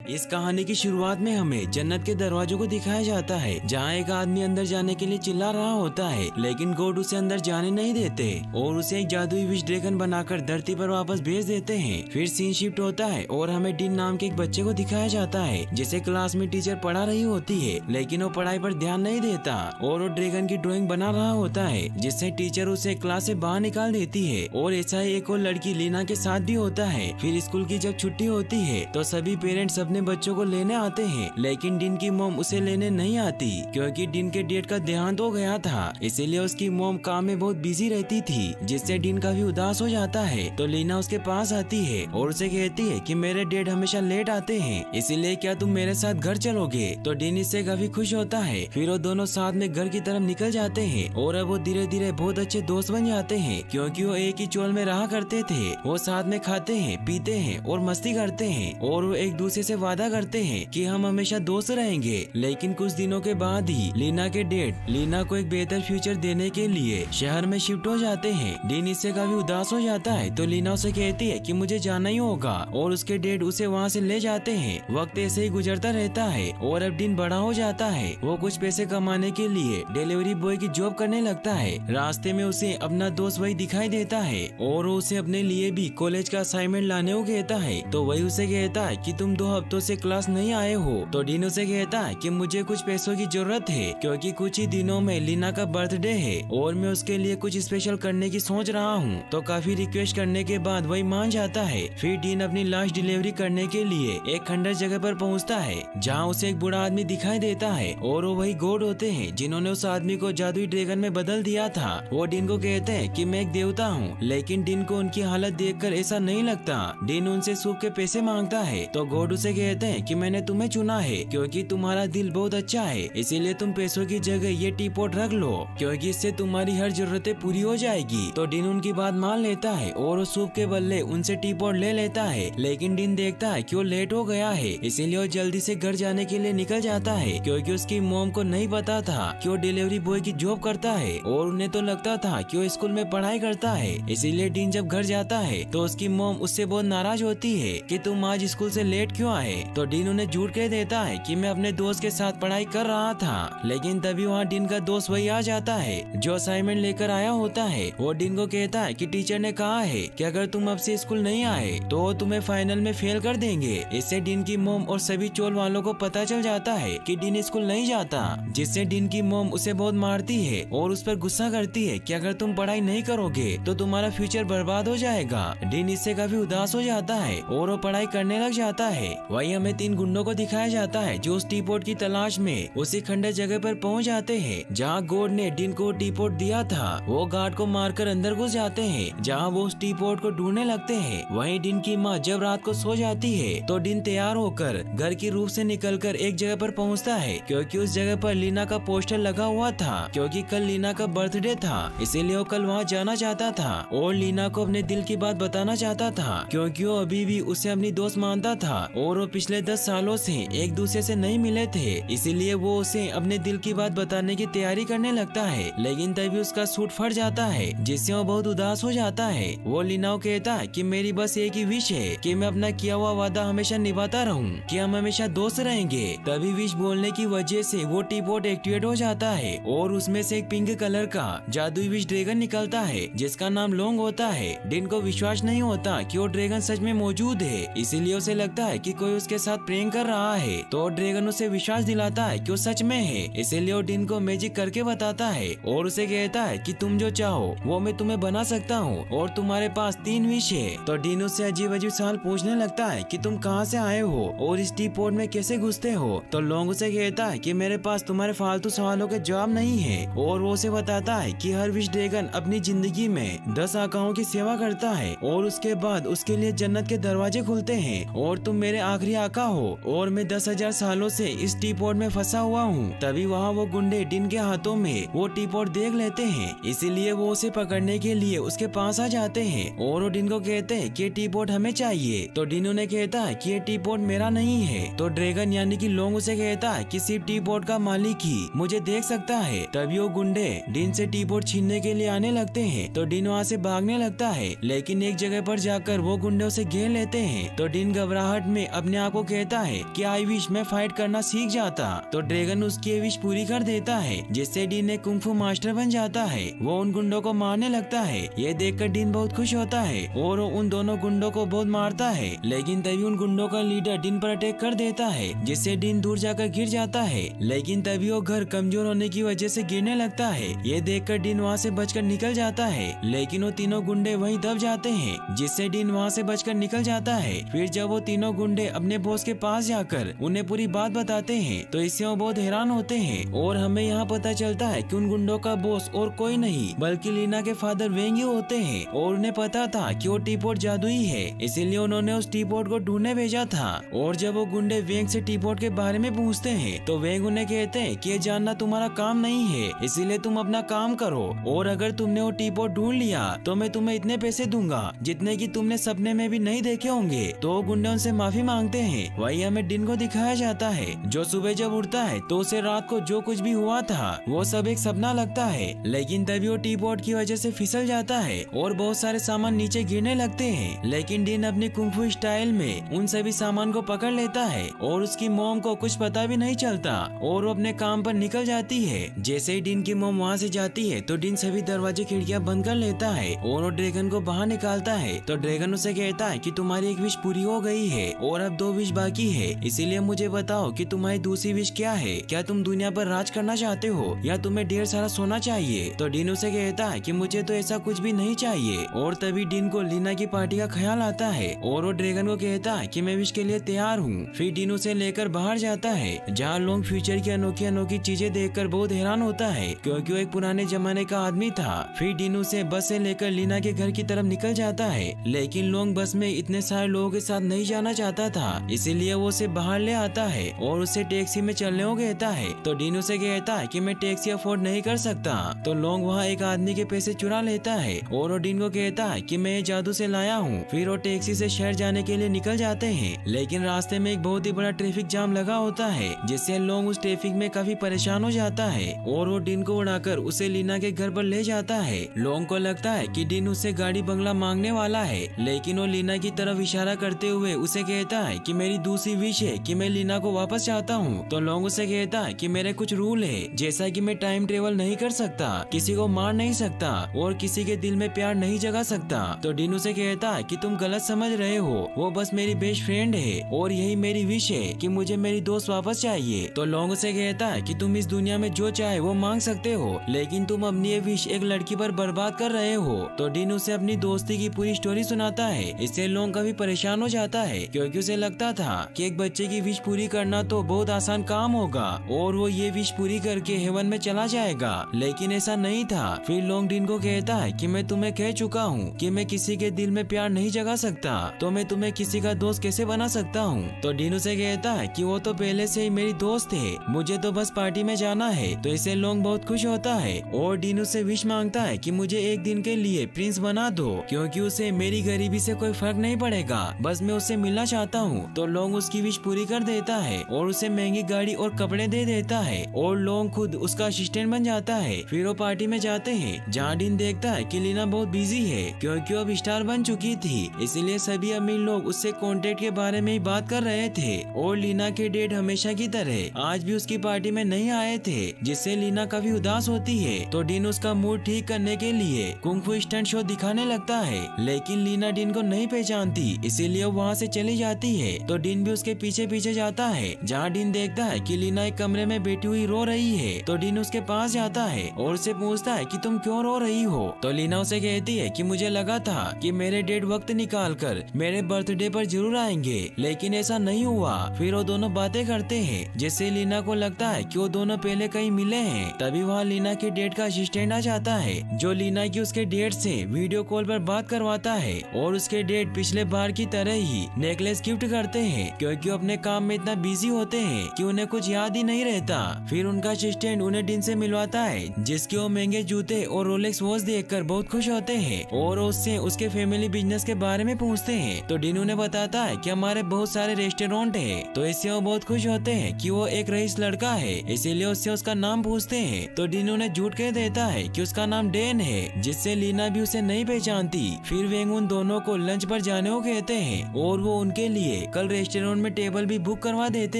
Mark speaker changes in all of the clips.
Speaker 1: इस कहानी की शुरुआत में हमें जन्नत के दरवाजों को दिखाया जाता है, जहाँ एक आदमी अंदर जाने के लिए चिल्ला रहा होता है, लेकिन गॉड उसे अंदर जाने नहीं देते और उसे एक जादुई विश ड्रैगन बनाकर धरती पर वापस भेज देते हैं। फिर सीन शिफ्ट होता है और हमें डिन नाम के एक बच्चे को दिखाया जाता है, जिसे क्लास में टीचर पढ़ा रही होती है, लेकिन वो पढ़ाई पर ध्यान नहीं देता और वो ड्रैगन की ड्राइंग बना रहा होता है, जिससे टीचर उसे क्लास से बाहर निकाल देती है। और ऐसा ही एक और लड़की लीना के साथ भी होता है। फिर स्कूल की जब छुट्टी होती है तो सभी पेरेंट्स अपने बच्चों को लेने आते हैं, लेकिन डिन की मॉम उसे लेने नहीं आती क्योंकि डिन के डैड का देहांत हो गया था, इसीलिए उसकी मॉम काम में बहुत बिजी रहती थी, जिससे डिन काफी उदास हो जाता है। तो लीना उसके पास आती है और उसे कहती है कि मेरे डैड हमेशा लेट आते हैं, इसीलिए क्या तुम मेरे साथ घर चलोगे? तो डिन इससे काफी खुश होता है। फिर वो दोनों साथ में घर की तरफ निकल जाते हैं और अब वो धीरे धीरे बहुत अच्छे दोस्त बन जाते हैं, क्योंकि वो एक ही चोल में रहा करते थे। वो साथ में खाते हैं, पीते हैं और मस्ती करते हैं और वो एक दूसरे से वादा करते हैं कि हम हमेशा दोस्त रहेंगे। लेकिन कुछ दिनों के बाद ही लीना के डैड लीना को एक बेहतर फ्यूचर देने के लिए शहर में शिफ्ट हो जाते हैं। डिन इससे काफी उदास हो जाता है, तो लीना उसे कहती है कि मुझे जाना ही होगा और उसके डैड उसे वहाँ से ले जाते हैं। वक्त ऐसे ही गुजरता रहता है और अब डिन बड़ा हो जाता है। वो कुछ पैसे कमाने के लिए डिलीवरी बॉय की जॉब करने लगता है। रास्ते में उसे अपना दोस्त वही दिखाई देता है और वो उसे अपने लिए भी कॉलेज का असाइनमेंट लाने को कहता है। तो वही उसे कहता है कि तुम 2 हफ्तों से क्लास नहीं आए हो। तो डिन उसे कहता है कि मुझे कुछ पैसों की जरूरत है, क्योंकि कुछ ही दिनों में लीना का बर्थडे है और मैं उसके लिए कुछ स्पेशल करने की सोच रहा हूँ। तो काफी रिक्वेस्ट करने के बाद वही मान जाता है। फिर डिन अपनी लास्ट डिलीवरी करने के लिए एक खंडर जगह पर पहुँचता है, जहाँ उसे एक बूढ़ा आदमी दिखाई देता है और वो वही गॉड होते हैं जिन्होंने उस आदमी को जादुई ड्रैगन में बदल दिया था। वो डिन को कहते हैं कि मैं एक देवता हूँ, लेकिन डिन को उनकी हालत देखकर ऐसा नहीं लगता। डिन उनसे सूप के पैसे मांगता है, तो गॉड उसे कहते हैं कि मैंने तुम्हें चुना है क्योंकि तुम्हारा दिल बहुत अच्छा है, इसीलिए तुम पैसों की जगह ये टी पॉट रख लो, क्योंकि इससे तुम्हारी हर जरूरतें पूरी हो जाएगी। तो डिन उनकी बात मान लेता है और वो सूप के बदले उनसे टी पॉट ले लेता है। लेकिन डिन देखता है कि वो लेट हो गया है, इसीलिए वो जल्दी से घर जाने के लिए निकल जाता है, क्योंकि उसकी मॉम को नहीं पता था कि वो डिलीवरी बॉय की जॉब करता है और उन्हें तो लगता था कि वो स्कूल में पढ़ाई करता है। इसीलिए डिन जब घर जाता है तो उसकी मॉम उससे बहुत नाराज होती है कि तुम आज स्कूल से लेट क्यों आए? तो डिन उन्हें झूठ कह देता है कि मैं अपने दोस्त के साथ पढ़ाई कर रहा था। लेकिन तभी वहाँ डिन का दोस्त वही आ जाता है जो असाइनमेंट लेकर आया होता है। वो डिन को कहता है कि टीचर ने कहा है कि अगर तुम अब से स्कूल नहीं आए तो वो तुम्हें फाइनल में फेल कर देंगे। इससे डिन की मॉम और सभी चोल वालों को पता चल जाता है कि डिन स्कूल नहीं जाता, जिससे डिन की मॉम उसे बहुत मारती है और उस पर गुस्सा करती है कि अगर तुम पढ़ाई नहीं करोगे तो तुम्हारा फ्यूचर बर्बाद हो जाएगा। डिन इससे काफी उदास हो जाता है और वो पढ़ाई करने लग जाता है। वही हमें 3 गुंडों को दिखाया जाता है जो उस टी पॉट की तलाश में उसी खंडर जगह पर पहुंच जाते हैं जहां गॉड ने डिन को टी पॉट दिया था। वो गार्ड को मारकर अंदर घुस जाते हैं, जहां वो उस टी पॉट को ढूंढने लगते हैं। वहीं डिन की माँ जब रात को सो जाती है तो डिन तैयार होकर घर की रूफ से निकलकर एक जगह पर पहुंचता है, क्योंकि उस जगह पर लीना का पोस्टर लगा हुआ था, क्योंकि कल लीना का बर्थडे था, इसीलिए वो कल वहाँ जाना चाहता था और लीना को अपने दिल की बात बताना चाहता था, क्योंकि वो अभी भी उसे अपनी दोस्त मानता था और वो पिछले 10 सालों से एक दूसरे से नहीं मिले थे, इसीलिए वो उसे अपने दिल की बात बताने की तैयारी करने लगता है। लेकिन तभी उसका सूट फट जाता है, जिससे वो बहुत उदास हो जाता है। वो लीना को कहता है कि मेरी बस एक ही विश है कि मैं अपना किया हुआ वादा हमेशा निभाता रहूं, कि हम हमेशा दोस्त रहेंगे। तभी विश बोलने की वजह से वो टी पॉट एक्टिवेट हो जाता है और उसमें से एक पिंक कलर का जादुई विश ड्रैगन निकलता है, जिसका नाम लोंग होता है। डिन को विश्वास नहीं होता कि वो ड्रैगन सच में मौजूद है, इसीलिए उसे लगता है कि कोई उसके साथ प्रैंक कर रहा है। तो ड्रैगन उसे विश्वास दिलाता है कि वो सच में है, इसीलिए वो डिन को मैजिक करके बताता है और उसे कहता है कि तुम जो चाहो वो मैं तुम्हें बना सकता हूँ और तुम्हारे पास 3 विश है। तो डिन उससे अजीब अजीब सवाल पूछने लगता है कि तुम कहाँ से आए हो और इस टी पॉट में कैसे घुसते हो? तो लोंग उसे कहता है कि मेरे पास तुम्हारे फालतू सवालों के जवाब नहीं है और वो उसे बताता है कि हर विश ड्रैगन अपनी जिंदगी में 10 आकाओं की सेवा करता है और उसके बाद उसके लिए जन्नत के दरवाजे खुलते हैं और तुम मेरे आखिरी आका हो और मैं 10,000 सालों से इस टी पॉट में फंसा हुआ हूँ। तभी वहाँ वो गुंडे डिन के हाथों में वो टी पॉट देख लेते हैं, इसीलिए वो उसे पकड़ने के लिए उसके पास आ जाते हैं और वो डिन को कहते हैं कि टी पॉट हमें चाहिए। तो डिन उन्हें कहता है कि ये टी पॉट मेरा नहीं है। तो ड्रैगन यानी कि लोंग उसे कहता है कि सिर्फ टी पॉट का मालिक ही मुझे देख सकता है। तभी वो गुंडे डिन से टी पॉट छीनने के लिए आने लगते हैं, तो डिन वहाँ से भागने लगता है, लेकिन एक जगह पर जाकर वो गुंडे उसे घेर लेते हैं। तो डिन घबराहट में अपनी अपने आप को कहता है कि आई विश मैं फाइट करना सीख जाता। तो ड्रैगन उसकी ये विश पूरी कर देता है, जिससे डीन एक कुंग फू मास्टर बन जाता है। वो उन गुंडों को मारने लगता है। ये देखकर डीन बहुत खुश होता है और उन दोनों गुंडों को बहुत मारता है। लेकिन तभी उन गुंडों का लीडर डीन पर अटैक कर देता है, जिससे डीन दूर जाकर गिर जाता है। लेकिन तभी वो घर कमजोर होने की वजह से गिरने लगता है। ये देखकर डीन वहाँ से बचकर निकल जाता है, लेकिन वो तीनों गुंडे वहीं दब जाते हैं, जिससे डीन वहाँ से बचकर निकल जाता है। फिर जब वो तीनों गुंडे अपने बॉस के पास जाकर उन्हें पूरी बात बताते हैं, तो इससे वो बहुत हैरान होते हैं और हमें यहाँ पता चलता है कि उन गुंडों का बॉस और कोई नहीं बल्कि लीना के फादर वेंग ही होते हैं। और उन्हें पता था कि वो टीपॉट जादुई है, इसीलिए उन्होंने उस टीपॉट को ढूंढने भेजा था। और जब वो गुंडे वेंग से टीपॉट के बारे में पूछते हैं, तो वेंग उन्हें कहते हैं कि ये जानना तुम्हारा काम नहीं है, इसीलिए तुम अपना काम करो। और अगर तुमने वो टीपॉट ढूंढ लिया तो मैं तुम्हें इतने पैसे दूंगा जितने कि तुमने सपने में भी नहीं देखे होंगे। तो वो गुंडे उनसे माफी मांगते हैं। वही हमें डिन को दिखाया जाता है, जो सुबह जब उठता है तो उसे रात को जो कुछ भी हुआ था वो सब एक सपना लगता है। लेकिन तभी वो टीपॉट की वजह से फिसल जाता है और बहुत सारे सामान नीचे गिरने लगते हैं। लेकिन डिन अपनी कुंग फू स्टाइल में उन सभी सामान को पकड़ लेता है और उसकी मॉम को कुछ पता भी नहीं चलता और वो अपने काम पर निकल जाती है। जैसे ही डिन की मॉम वहाँ से जाती है तो डिन सभी दरवाजे खिड़कियाँ बंद कर लेता है और वो ड्रैगन को बाहर निकालता है। तो ड्रैगन उसे कहता है कि तुम्हारी एक विश पूरी हो गई है और अब 2 विश बाकी है, इसीलिए मुझे बताओ कि तुम्हारी दूसरी विश क्या है। क्या तुम दुनिया पर राज करना चाहते हो या तुम्हें ढेर सारा सोना चाहिए? तो डिन उसे कहता है कि मुझे तो ऐसा कुछ भी नहीं चाहिए। और तभी डिन को लीना की पार्टी का ख्याल आता है और वो ड्रैगन को कहता है कि मैं विश के लिए तैयार हूँ। फिर डिन उसे लेकर बाहर जाता है, जहाँ लोग फ्यूचर की अनोखी अनोखी चीजें देखकर बहुत हैरान होता है, क्योंकि वो एक पुराने जमाने का आदमी था। फिर डिन उसे बस से लेकर लीना के घर की तरफ निकल जाता है, लेकिन लोग बस में इतने सारे लोगों के साथ नहीं जाना चाहता था, इसीलिए वो उसे बाहर ले आता है और उसे टैक्सी में चलने को कहता है। तो डिन उसे कहता है कि मैं टैक्सी अफोर्ड नहीं कर सकता। तो लोग वहाँ एक आदमी के पैसे चुरा लेता है और वो डिन को कहता है कि मैं जादू से लाया हूँ। फिर वो टैक्सी से शहर जाने के लिए निकल जाते हैं, लेकिन रास्ते में एक बहुत ही बड़ा ट्रैफिक जाम लगा होता है, जिससे लोग उस ट्रैफिक में काफी परेशान हो जाता है और वो डिन को उड़ाकर उसे लीना के घर पर ले जाता है। लोगों को लगता है कि डिन उससे गाड़ी बंगला मांगने वाला है, लेकिन वो लीना की तरफ इशारा करते हुए उसे कहता है कि मेरी दूसरी विश है कि मैं लीना को वापस चाहता हूँ। तो लोग उसे कहता है कि मेरे कुछ रूल है, जैसा कि मैं टाइम ट्रेवल नहीं कर सकता, किसी को मार नहीं सकता और किसी के दिल में प्यार नहीं जगा सकता। तो डिन उसे कहता है कि तुम गलत समझ रहे हो, वो बस मेरी बेस्ट फ्रेंड है और यही मेरी विश है कि मुझे मेरी दोस्त वापस चाहिए। तो लोग उसे कहता है कि तुम इस दुनिया में जो चाहे वो मांग सकते हो, लेकिन तुम अपनी ये विश एक लड़की पर बर्बाद कर रहे हो। तो डिन उसे अपनी दोस्ती की पूरी स्टोरी सुनाता है। इससे लोग काफी परेशान हो जाता है, क्योंकि उसे लगता था कि एक बच्चे की विश पूरी करना तो बहुत आसान काम होगा और वो ये विश पूरी करके हेवन में चला जाएगा, लेकिन ऐसा नहीं था। फिर लोग डिन को कहता है कि मैं तुम्हें कह चुका हूँ कि मैं किसी के दिल में प्यार नहीं जगा सकता, तो मैं तुम्हें किसी का दोस्त कैसे बना सकता हूँ। तो डिन उसे कहता है कि वो तो पहले से ही मेरी दोस्त है, मुझे तो बस पार्टी में जाना है। तो इससे लोग बहुत खुश होता है और डिन उससे विश मांगता है कि मुझे एक दिन के लिए प्रिंस बना दो, क्योंकि उसे मेरी गरीबी से कोई फर्क नहीं पड़ेगा, बस मैं उससे मिलना चाहता हूँ। तो लोग उसकी विश पूरी कर देता है और उसे महंगी गाड़ी और कपड़े दे देता है और लोग खुद उसका असिस्टेंट बन जाता है। फिर वो पार्टी में जाते हैं, जहाँ डिन देखता है कि लीना बहुत बिजी है, क्योंकि वो अब स्टार बन चुकी थी, इसलिए सभी अमीर लोग उससे कॉन्ट्रैक्ट के बारे में ही बात कर रहे थे। और लीना के डेट हमेशा की तरह आज भी उसकी पार्टी में नहीं आए थे, जिससे लीना काफी उदास होती है। तो डिन उसका मूड ठीक करने के लिए कुंग फू स्टंट शो दिखाने लगता है, लेकिन लीना डिन को नहीं पहचानती, इसीलिए वहाँ से चली जाती है। तो डिन भी उसके पीछे पीछे जाता है, जहाँ डिन देखता है कि लीना एक कमरे में बैठी हुई रो रही है। तो डिन उसके पास जाता है और उससे पूछता है कि तुम क्यों रो रही हो। तो लीना उसे कहती है कि मुझे लगा था कि मेरे डेड वक्त निकाल कर मेरे बर्थडे पर जरूर आएंगे, लेकिन ऐसा नहीं हुआ। फिर वो दोनों बातें करते हैं, जिससे लीना को लगता है कि वो दोनों पहले कहीं मिले हैं। तभी वहाँ लीना के डेड का असिस्टेंट आ जाता है, जो लीना की उसके डेड से वीडियो कॉल पर बात करवाता है और उसके डेड पिछले बार की तरह ही नेकलेस गिफ्ट करते हैं, क्योंकि वो अपने काम में इतना बिजी होते हैं कि उन्हें कुछ याद ही नहीं रहता। फिर उनका असिस्टेंट उन्हें डिन से मिलवाता है, जिसके वो महंगे जूते और रोलेक्स वॉच देखकर बहुत खुश होते हैं और उससे उसके फैमिली बिजनेस के बारे में पूछते हैं। तो डिन उन्हें बताता है कि हमारे बहुत सारे रेस्टोरेंट है। तो इससे वो बहुत खुश होते हैं कि वो एक रईस लड़का है, इसीलिए उससे उसका नाम पूछते हैं। तो डिन उन्हें झूठ कह देता है कि उसका नाम डेन है, जिससे लीना भी उसे नहीं पहचानती। फिर वेंग उन दोनों को लंच पर जाने को कहते हैं और वो उनके लिए कल रेस्टोरेंट में टेबल भी बुक करवा देते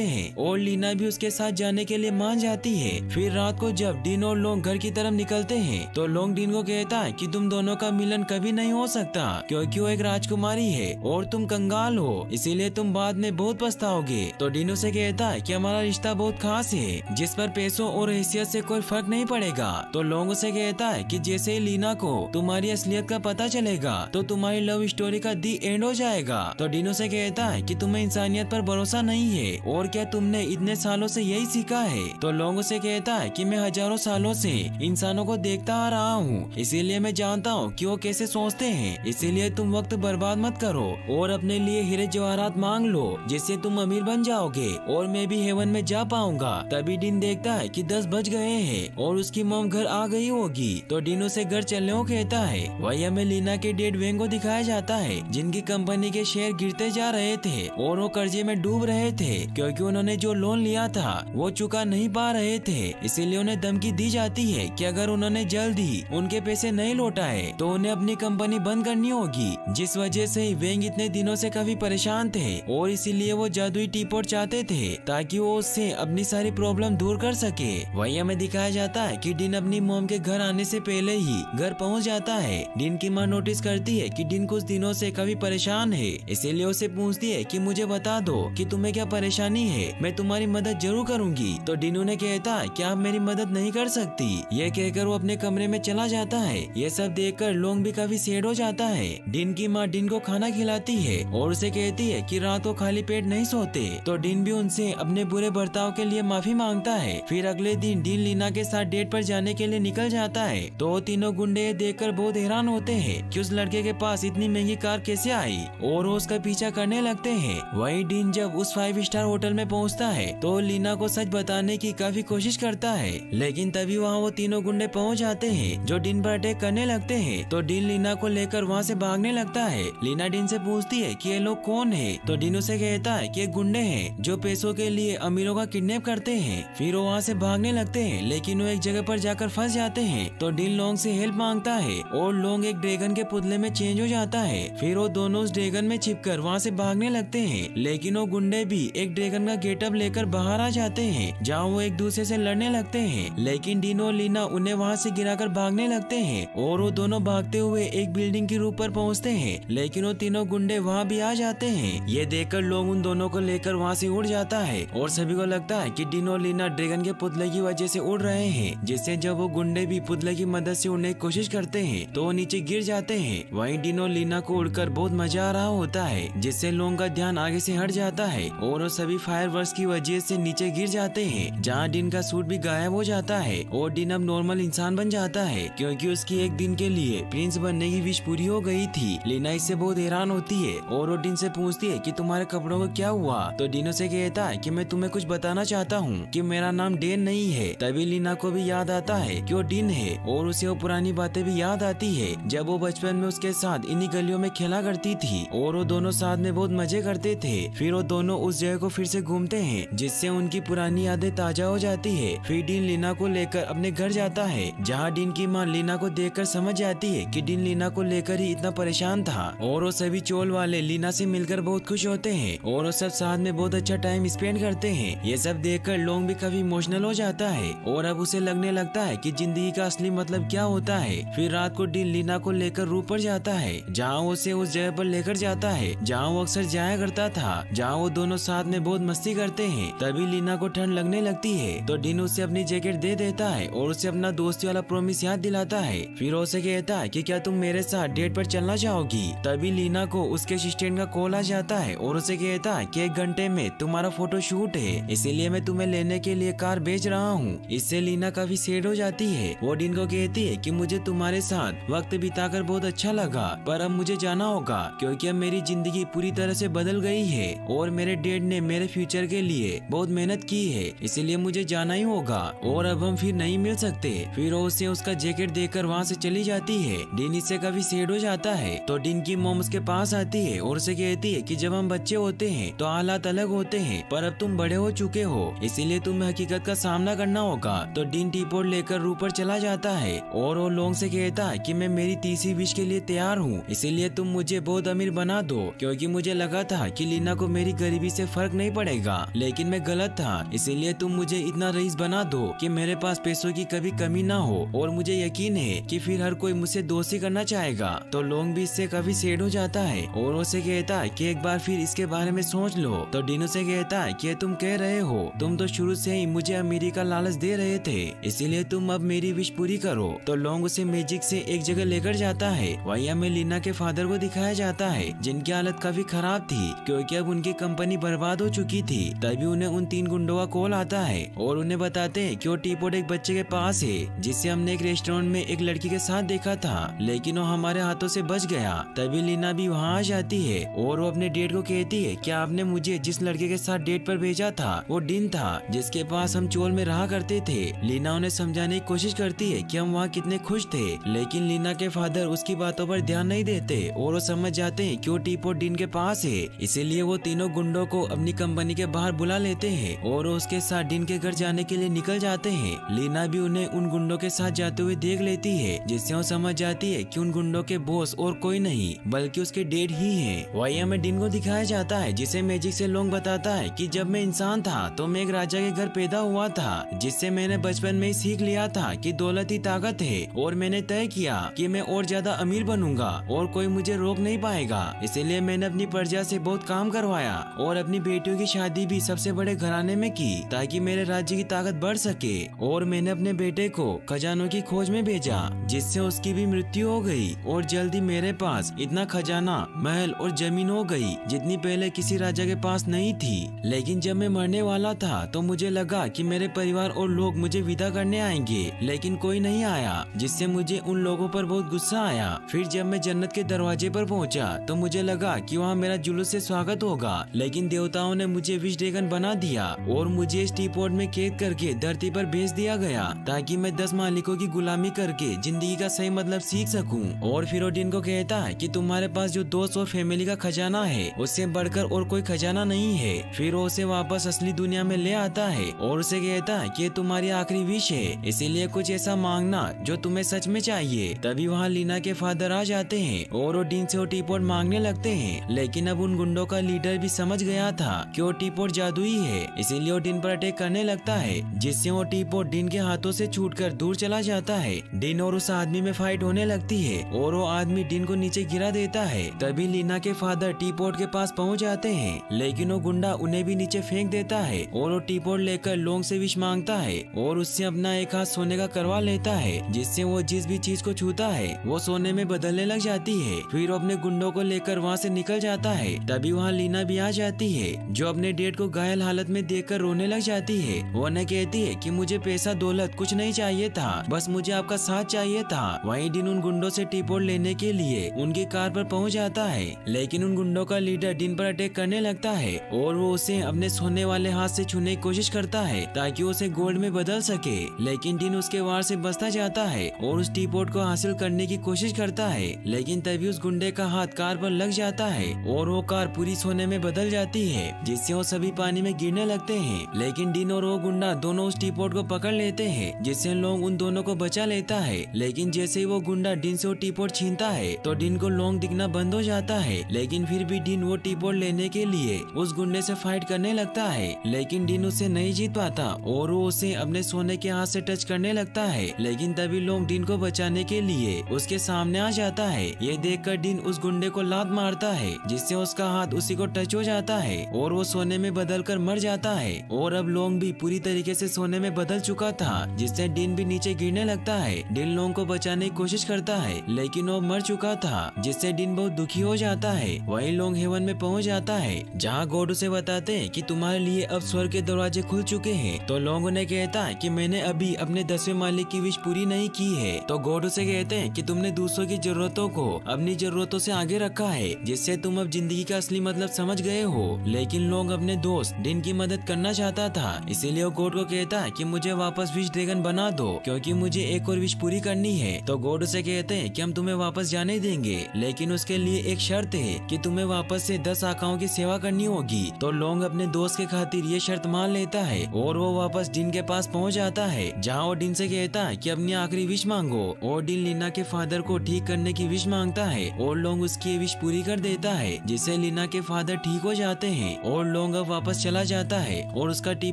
Speaker 1: हैं और लीना भी उसके साथ जाने के लिए मान जाती है। फिर रात को जब डिन और लोंग घर की तरफ निकलते हैं तो लोंग डिन को कहता है कि तुम दोनों का मिलन कभी नहीं हो सकता क्योंकि वो एक राजकुमारी है और तुम कंगाल हो, इसीलिए तुम बाद में बहुत पछताओगे। तो डिन उसे कहता है कि हमारा रिश्ता बहुत खास है जिस पर पैसों और हैसियत से कोई फर्क नहीं पड़ेगा। तो लोंग उसे कहता है कि जैसे ही लीना को तुम्हारी असलियत का पता चलेगा तो तुम्हारी लव स्टोरी का दी एंड हो जाएगा। तो डिन उसे कहता है कि तुम्हें इंसानियत पर भरोसा नहीं है और क्या तुमने इतने सालों से यही सीखा है। तो लोंग उसे कहता है कि मैं हजारों सालों से इंसानों को देखता आ रहा हूँ, इसीलिए मैं जानता हूँ कि वो कैसे सोचते हैं, इसीलिए तुम वक्त बर्बाद मत करो और अपने लिए हीरे जवाहरात मांग लो जिससे तुम अमीर बन जाओगे और मैं भी हेवन में जा पाऊंगा। तभी डिन देखता है कि 10 बज गए हैं और उसकी मॉम घर आ गई होगी। तो डिन उसे घर चलने को कहता है। वही हमें लीना के डेड वेंग को दिखाया जाता है जिनकी कंपनी के शेयर गिरते जा रहे थे और वो कर्जे में डूब रहे थे क्योंकि उन्होंने जो लोन लिया था वो चुका नहीं पा रहे थे, इसीलिए उन्हें धमकी दी जाती है कि अगर उन्होंने जल्द ही उनके पैसे नहीं लौटाए तो उन्हें अपनी कंपनी बंद करनी होगी। जिस वजह से वेंग इतने दिनों से काफी परेशान थे और इसीलिए वो जादुई टीपॉट चाहते थे ताकि वो उससे अपनी सारी प्रॉब्लम दूर कर सके। वही हमें दिखाया जाता है कि डिन अपनी मॉम के घर आने से पहले ही घर पहुंच जाता है। डिन की मां नोटिस करती है कि डिन कुछ दिनों से काफी परेशान है, इसीलिए उसे पूछती है कि मुझे बता दो कि तुम्हें क्या परेशानी है, मैं तुम्हारी मदद जरूर करूंगी। तो डिन उन्हें कहता है कि आप मेरी मदद नहीं कर सकती। ये कहकर वो अपने कमरे में चला जाता है। ये सब देखकर लोंग भी काफी सैड हो जाता है। डिन की माँ डिन को खाना खिलाती है और उसे कहती है कि रात को खाली पेट नहीं सोते। तो डिन भी उनसे अपने बुरे बर्ताव के लिए माफी मांगता है। फिर अगले दिन डिन लीना के साथ डेट पर जाने के लिए निकल जाता है। तो वो तीनों गुंडे देखकर बहुत हैरान होते हैं कि उस लड़के के पास इतनी महंगी कार कैसे आई और वो उसका पीछा करने लगते हैं। वहीं डिन जब उस 5 स्टार होटल में पहुंचता है तो लीना को सच बताने की काफी कोशिश करता है, लेकिन तभी वहाँ वो तीनों गुंडे पहुंच जाते हैं जो डिन पर अटैक करने लगते हैं। तो डिन लीना को लेकर वहाँ से भागने लगता है। लीना डिन से पूछती है कि ये लोग कौन है। तो डिन उसे कहता है कि ये गुंडे हैं जो पैसों के लिए अमीरों का किडनैप करते हैं। फिर वो वहाँ से भागने लगते हैं, लेकिन वो एक जगह पर जाकर फंस जाते हैं। तो डिन लोंग से हेल्प मांगता है और लोंग एक ड्रैगन के पुतले में चेंज हो जाता है। फिर वो दोनों उस ड्रैगन में छिपकर वहाँ से भागने लगते हैं, लेकिन वो गुंडे भी एक ड्रैगन का गेटअप लेकर बाहर आ जाते हैं जहाँ वो एक दूसरे से लड़ने लगते हैं। लेकिन डिन और लीना उन्हें वहाँ से गिराकर भागने लगते हैं और वो दोनों भागते हुए एक बिल्डिंग के रूप पर पहुँचते हैं, लेकिन वो तीनों गुंडे वहाँ भी आ जाते हैं। ये देखकर लोग उन दोनों को लेकर वहाँ से उड़ जाता है और सभी को लगता है कि डिन और लीना ड्रैगन के पुतले की वजह से उड़ रहे हैं, जिससे जब वो गुंडे भी पुतले की मदद से उड़ने की कोशिश करते हैं तो वो नीचे गिर जाते हैं। वहीं डिन और लीना को उड़कर बहुत मजा आ रहा होता है, जिससे लोगों का ध्यान आगे से हट जाता है और वो सभी फायरवर्क्स की वजह से नीचे गिर जाते हैं, जहाँ डिन का सूट भी गायब हो जाता है और डिन अब नॉर्मल इंसान बन जाता है क्योंकि उसकी एक दिन के लिए प्रिंस बनने की विश पूरी हो गई थी। लीना इससे बहुत हैरान होती है और वो डिन से पूछती है कि तुम्हारे कपड़ों को क्या हुआ। तो डिन उसे कहता है कि मैं तुम्हें कुछ बताना चाहता हूँ कि मेरा नाम डेन नहीं है। तभी लीना को भी याद आता है कि वो डिन है और उसे वो पुरानी बातें भी याद आती है जब वो बचपन में उसके साथ इन्हीं गलियों में खेला करती थी और वो दोनों साथ में बहुत मजे करते थे। फिर वो दोनों उस जगह को फिर से घूमते हैं जिससे उनकी पुरानी यादें ताजा हो जाती है। फिर डिन लीना को लेकर अपने घर जाता है, जहाँ डिन की माँ लीना को देखकर समझ जाती है कि डिन लीना को लेकर ही इतना परेशान था और वो सभी चोल वाले लीना से मिलकर बहुत खुश होते हैं और वो सब साथ में बहुत अच्छा टाइम स्पेंड करते हैं। ये सब देखकर लोंग भी काफी इमोशनल हो जाता है और अब उसे लगने लगता है कि जिंदगी का असली मतलब क्या होता है। फिर रात को डिन लीना को लेकर रूप पर जाता है, जहाँ उसे उस जगह पर लेकर जाता है जहाँ वो अक्सर जाया करता था, जहाँ वो दोनों साथ में बहुत मस्ती करते हैं। तभी लीना को ठंड लगने लगती है तो डिन उसे अपनी जैकेट दे देता है और उसे अपना दोस्ती वाला प्रॉमिस याद दिलाता है। फिर उसे कहता है कि क्या तुम मेरे साथ डेट पर चलना चाहोगी। तभी लीना को उसके असिस्टेंट का कॉल आ जाता है और उसे कहता है कि 1 घंटे में तुम्हारा फोटो शूट है, इसीलिए मैं तुम्हें लेने के लिए कार भेज रहा हूँ। इससे लीना काफी सैड हो जाती है। वो डिन को कहती है कि मुझे तुम्हारे साथ वक्त बिताकर बहुत अच्छा लगा, पर अब मुझे जाना होगा क्योंकि अब मेरी जिंदगी पूरी तरह से बदल गई है और मेरे डैड ने मेरे फ्यूचर के लिए बहुत मेहनत की है, इसीलिए मुझे जाना ही होगा और अब हम फिर नहीं मिल सकते। फिर वो उसे उसका जैकेट देकर वहाँ से चली जाती है। डिन इससे काफी सैड हो जाता है। तो डिन की मॉम उसके पास आती है और उसे कहती है कि जब हम बच्चे होते हैं तो हालात अलग होते हैं, पर अब तुम बड़े हो चुके हो, इसीलिए तुम्हें हकीकत का सामना करना होगा। तो डिन टीपॉट लेकर ऊपर चला जाता है और वो लोंग से कहता है कि मैं मेरी तीसरी विश के लिए तैयार हूँ, इसीलिए तुम मुझे बहुत अमीर बना दो क्योंकि मुझे लगा था था कि लीना को मेरी गरीबी से फर्क नहीं पड़ेगा, लेकिन मैं गलत था। इसीलिए तुम मुझे इतना रईस बना दो कि मेरे पास पैसों की कभी कमी ना हो, और मुझे यकीन है कि फिर हर कोई मुझसे दोस्ती करना चाहेगा। तो लोंग भी इससे काफी सेड हो जाता है और उसे कहता है कि एक बार फिर इसके बारे में सोच लो। तो डिनो से कहता है कि तुम कह रहे हो, तुम तो शुरू से ही मुझे अमीरी का लालच दे रहे थे, इसीलिए तुम अब मेरी विश पूरी करो। तो लोंग उसे मैजिक से एक जगह लेकर जाता है। वहीं हमें लीना के फादर को दिखाया जाता है, जिनकी हालत काफी खराब थी क्योंकि अब उनकी कंपनी बर्बाद हो चुकी थी। तभी उन्हें उन 3 गुंडों का कॉल आता है और उन्हें बताते हैं कि वो टीपॉट एक बच्चे के पास है, जिसे हमने एक रेस्टोरेंट में एक लड़की के साथ देखा था, लेकिन वो हमारे हाथों से बच गया। तभी लीना भी वहाँ आ जाती है और वो अपने डेट को कहती है कि आपने मुझे जिस लड़के के साथ डेट पर भेजा था वो डिन था, जिसके पास हम चोल में रहा करते थे। लीना उन्हें समझाने की कोशिश करती है कि हम वहाँ कितने खुश थे, लेकिन लीना के फादर उसकी बातों पर ध्यान नहीं देते और वो समझ जाते हैं कि वो टीपॉट डिन के पास है। इसीलिए वो तीनों गुंडों को अपनी कंपनी के बाहर बुला लेते हैं और उसके साथ डिन के घर जाने के लिए निकल जाते हैं। लीना भी उन्हें उन गुंडों के साथ जाते हुए देख लेती है, जिससे वो समझ जाती है कि उन गुंडों के बॉस और कोई नहीं बल्कि उसके डेड ही है। वही हमें डिन को दिखाया जाता है, जिसे मैजिक से लोंग बताता है कि जब मैं इंसान था तो मैं एक राजा के घर पैदा हुआ था, जिससे मैंने बचपन में ही सीख लिया था कि दौलत ही ताकत है, और मैंने तय किया कि मैं और ज्यादा अमीर बनूंगा और कोई मुझे रोक नहीं पाएगा। इसीलिए मैंने अपनी प्रजा से बहुत काम करवाया और अपनी बेटियों की शादी भी सबसे बड़े घराने में की ताकि मेरे राज्य की ताकत बढ़ सके। और मैंने अपने बेटे को खजानों की खोज में भेजा, जिससे उसकी भी मृत्यु हो गई, और जल्दी मेरे पास इतना खजाना, महल और जमीन हो गई जितनी पहले किसी राजा के पास नहीं थी। लेकिन जब मैं मरने वाला था तो मुझे लगा कि मेरे परिवार और लोग मुझे विदा करने आएंगे, लेकिन कोई नहीं आया, जिससे मुझे उन लोगों पर बहुत गुस्सा आया। फिर जब मैं जन्नत के दरवाजे पर पहुंचा तो मुझे लगा कि वहाँ मेरा जुलूस से स्वागत होगा, लेकिन देवताओं ने मुझे विश ड्रैगन बना दिया और मुझे इस टीपॉट में कैद करके धरती पर भेज दिया गया ताकि मैं 10 मालिकों की गुलामी करके जिंदगी का सही मतलब सीख सकूं। और फिर ओडिन को कहता है कि तुम्हारे पास जो दोस्त और फैमिली का खजाना है उससे बढ़कर और कोई खजाना नहीं है। फिर वो उसे वापस असली दुनिया में ले आता है और उसे कहता है कि तुम्हारी आखिरी विश है, इसीलिए कुछ ऐसा मांगना जो तुम्हें सच में चाहिए। तभी वहाँ लीना के फादर आ जाते हैं और ओडिन से वो टीपॉट मांगने लगते हैं, लेकिन अब उन गुंडों का लीडर भी समझ गया था कि वो टीपॉट जादुई है, इसीलिए वो डिन पर अटैक करने लगता है, जिससे वो टीपॉट डिन के हाथों से छूटकर दूर चला जाता है। डिन और उस आदमी में फाइट होने लगती है और वो आदमी डिन को नीचे गिरा देता है। तभी लीना के फादर टीपॉट के पास पहुंच जाते हैं, लेकिन वो गुंडा उन्हें भी नीचे फेंक देता है और वो टीपॉट लेकर लोंग से विश मांगता है और उससे अपना एक हाथ सोने का करवा लेता है, जिससे वो जिस भी चीज को छूता है वो सोने में बदलने लग जाती है। फिर वो अपने गुंडों को लेकर वहाँ से निकल जाता है। तभी वहाँ लीना भी आ जाती है, जो अपने डेड को घायल हालत में देखकर रोने लग जाती है। वो उन्हें कहती है कि मुझे पैसा दौलत कुछ नहीं चाहिए था, बस मुझे आपका साथ चाहिए था। वहीं डिन उन गुंडों से टीपॉट लेने के लिए उनकी कार पर पहुंच जाता है, लेकिन उन गुंडों का लीडर डिन पर अटैक करने लगता है और वो उसे अपने सोने वाले हाथ से छूने की कोशिश करता है ताकि उसे गोल्ड में बदल सके, लेकिन डिन उसके वार से बचता जाता है और उस टीपॉट को हासिल करने की कोशिश करता है। लेकिन तभी उस गुंडे का हाथ कार पर लग जाता है और वो कार पूरी सोने में बदल जाती है, जिससे वो सभी पानी में गिरने लगते हैं। लेकिन डिन और वो गुंडा दोनों उस टीपॉट को पकड़ लेते हैं, जिससे लोंग उन दोनों को बचा लेता है। लेकिन जैसे ही वो गुंडा डिन से वो टीपॉट छीनता है तो डिन को लोंग दिखना बंद हो जाता है, लेकिन फिर भी डिन वो टीपॉट लेने के लिए उस गुंडे से फाइट करने लगता है, लेकिन डिन उसे नहीं जीत पाता और वो उसे अपने सोने के हाथ से टच करने लगता है। लेकिन तभी लोंग डिन को बचाने के लिए उसके सामने आ जाता है। ये देखकर डिन उस गुंडे को लात मारता है, जिससे उसका हाथ उसी को टच हो जाता है और वो सोने में बदलकर मर जाता है। और अब लोंग भी पूरी तरीके से सोने में बदल चुका था, जिससे डिन भी नीचे गिरने लगता है। डिन लोंग को बचाने की कोशिश करता है, लेकिन वो मर चुका था, जिससे डिन बहुत दुखी हो जाता है। वही लोंग हेवन में पहुंच जाता है, जहाँ गॉड उसे बताते हैं कि तुम्हारे लिए अब स्वर्ग के दरवाजे खुल चुके हैं। तो लोंग उन्हें कहता है कि मैंने अभी अपने 10वें मालिक की विश पूरी नहीं की है। तो गॉड उसे कहते हैं कि तुमने दूसरों की जरूरतों को अपनी जरूरतों से आगे रखा है, जिससे तुम अब जिंदगी का असली मतलब समझ गए हो। लेकिन लोंग अपने दोस्त डिन की मदद करना चाहता था, इसीलिए वो गॉड को कहता है कि मुझे वापस विश ड्रैगन बना दो, क्योंकि मुझे एक और विश पूरी करनी है। तो गॉड उसे कहते हैं कि हम तुम्हें वापस जाने देंगे, लेकिन उसके लिए एक शर्त है कि तुम्हें वापस से 10 आकाओं की सेवा करनी होगी। तो लोंग अपने दोस्त के खातिर ये शर्त मान लेता है और वो वापस डिन के पास पहुंच जाता है, जहाँ वो डिन से कहता है कि अपनी आखिरी विश मांगो। और डिन लीना के फादर को ठीक करने की विश मांगता है और लोंग उसकी विश पूरी कर देता है, जिससे लीना के फादर ठीक हो जाते हैं और लोंग अब वापस चला जाता है और उसका टी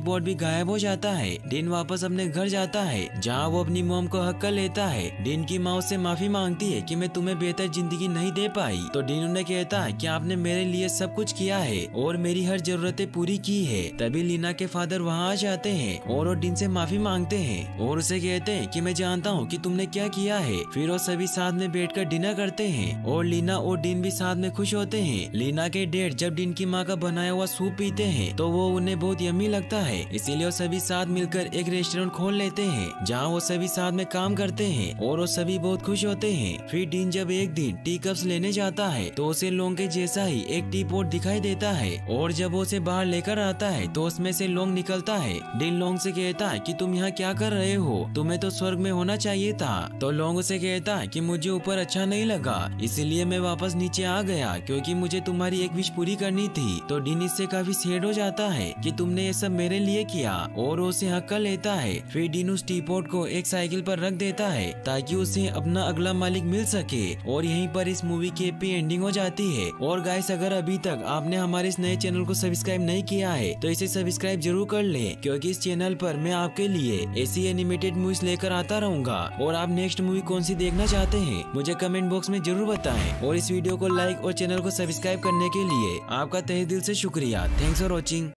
Speaker 1: पॉट भी गायब हो जाता है। डिन वापस अपने घर जाता है जहाँ वो अपनी मॉम को हक कर लेता है। डिन की माँ उससे माफी मांगती है कि मैं तुम्हें बेहतर जिंदगी नहीं दे पाई, तो डिन उन्हें कहता है कि आपने मेरे लिए सब कुछ किया है और मेरी हर जरूरतें पूरी की है। तभी लीना के फादर वहाँ आ जाते हैं और वो डिन से माफी मांगते हैं और उसे कहते हैं कि मैं जानता हूँ कि तुमने क्या किया है। फिर वो सभी साथ में बैठकर डिनर करते हैं और लीना और डिन भी साथ में खुश होते हैं। लीना के डैड जब डिन की माँ का बनाया हुआ सूप पीते हैं तो वो उन्हें बहुत यम्मी लगता है, इसीलिए वो सभी साथ मिलकर एक रेस्टोरेंट खोल लेते हैं जहाँ वो सभी साथ में काम करते हैं और वो सभी बहुत खुश होते हैं। फिर डिन जब एक दिन टी कप्स लेने जाता है तो उसे लोंग के जैसा ही एक टी पॉट दिखाई देता है और जब वो उसे बाहर लेकर आता है तो उसमें से लोंग निकलता है। डिन लोंग से कहता है कि तुम यहाँ क्या कर रहे हो, तुम्हें तो स्वर्ग में होना चाहिए था। तो लोंग उसे कहता है कि मुझे ऊपर अच्छा नहीं लगा, इसीलिए मैं वापस नीचे आ गया क्योंकि मुझे तुम्हारी एक विश पूरी करनी थी। तो डिन इससे काफी सैड हो जाता है कि तुमने ये सब मेरे लिए किया और उसे हक कर लेता है। फिर डिन उस टी पॉट को एक साइकिल पर रख देता है ताकि उसे अपना अगला मालिक मिल सके और यहीं पर इस मूवी की हैप्पी एंडिंग हो जाती है। और गाइस, अगर अभी तक आपने हमारे इस नए चैनल को सब्सक्राइब नहीं किया है तो इसे सब्सक्राइब जरूर कर लें, क्योंकि इस चैनल पर मैं आपके लिए ऐसी एनिमेटेड मूवीज लेकर आता रहूंगा। और आप नेक्स्ट मूवी कौन सी देखना चाहते हैं मुझे कमेंट बॉक्स में जरूर बताएं और इस वीडियो को लाइक और चैनल को सब्सक्राइब करने के लिए आपका तहे दिल से शुक्रिया। Thanks for watching.